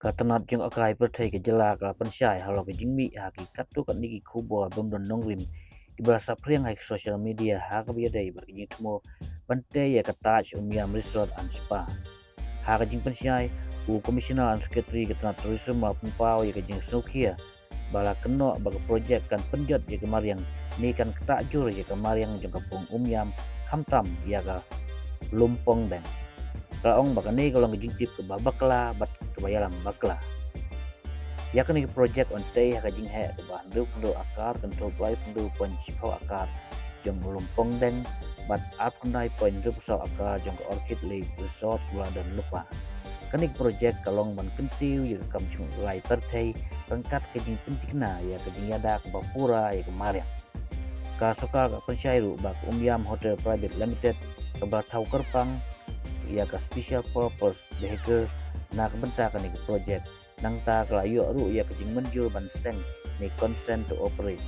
Katanat jeng akai perthai ke jela ka pansyai halo ke jingmi ha ki katu kan niki kubo bom don nongrim ki berasa priang hai social media ha ka biya dai bar jing tmo bante ya ka touch umiam resort and spa ha ka jing pansyai u commissioner and secretary ke tanat tourism ma pau ya ka jing sokia bala keno bag project kan penjot ya ke mariang ni kan kata jur ya ke mariang jong kapung umiam khamtam ya ka lumpong den kaong bakane kalau ngejintip ke babakla bat kebayalam bakla yakni project on tay hakajing he ke bandu pendu akar tentu play pendu pon sipau akar jong lumpong deng bat ap kunai pon du pusau akar jong orchid lake resort gula dan lupa kanik project kalong ban kentiu ya kam jung lai tertai rengkat kejing pentikna ya kejing yada ke bapura ya kemarin ka soka ka pensyairu bak umyam hotel private limited ke batau kerpang ia ka special purpose vehicle nak bentakan ni project nang ta kelayu ru ia kejing menjur ban seng ni consent to operate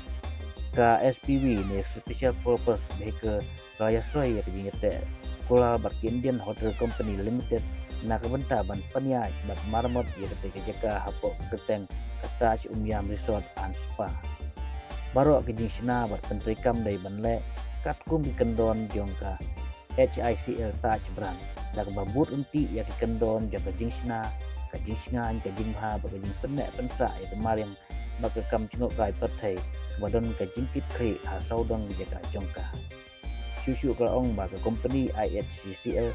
ka SPV ni special purpose vehicle kaya soi ia kejing yete kula bat Indian Hotel Company Limited nak benta ban panyai bat marmot ia ketika jaka hapok keteng kata umyam resort and spa baru kejing sina bat pentrikam dai banle kat kum kendon jongka HICL touch brand dak babut unti ya kendon jaga jingsna ka jingsngan ka jingha ba jing penek pensa ya kemarin baka kam cengok kai perthai badon ka jingkit kri ha saudang jaga jongka susu ka ong ba ka company IHCCL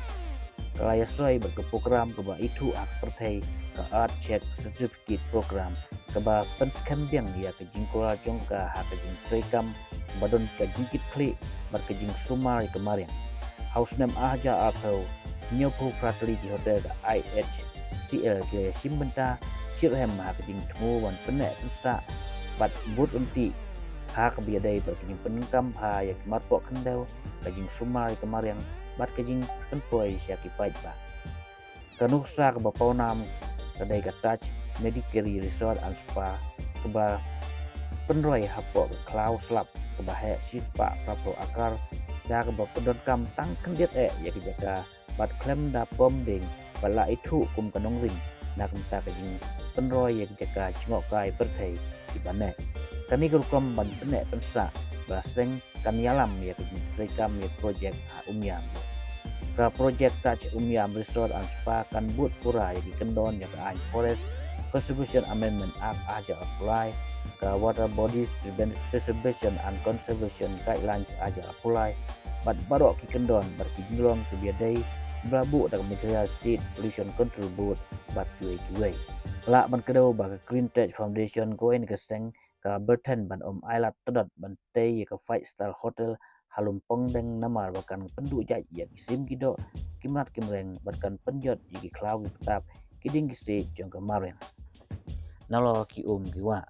kalaya soi ba ka program ka ba itu ak perthai ka art check certificate program ka ba penskan biang ya ka jingkola jongka ha ka jing prekam badon ka jingkit kri ba ka jing sumar kemarin house name aja atau nyopu prateli di hotel IHCL ke simbenta sirhem ha kejing temu wan penek pensa bat but unti ha kebiadai berkejing penengkam ha ya kemarpok kendau kejing sumar kemarin bat kejing penpoi syaki pait ba kanuksa ke bapaunam kedai ka touch medicare resort and spa keba penroi hapok klau slap keba he sispa prapo akar da ke bapedon kam tang kendiat ya kejaka bat klem da pom ding bala itu kum kanong ring nak minta kejing penroy yang jaka cengok kai perthai di bane kami kerukom ban penek pensa baseng kan yalam ya kejing rekam ya project umyam ka project touch umyam resort and spa kan but pura ya di kendon ya ka forest conservation amendment act aja apply ka water bodies preservation and conservation guidelines aja apply bat barok ki kendon berkijlong ke biadai Brabu dan Material State Pollution Control Board bat QA la ban kedau ba Green Tech Foundation koin ke seng ka berten ban ailat tedot ban tei ka 5 star hotel halumpong deng namar bakan pendu jaj ya kisim gido kimrat kimreng bahkan penjot yiki klau petap kiding kise jong kemarin nalo ki kiwa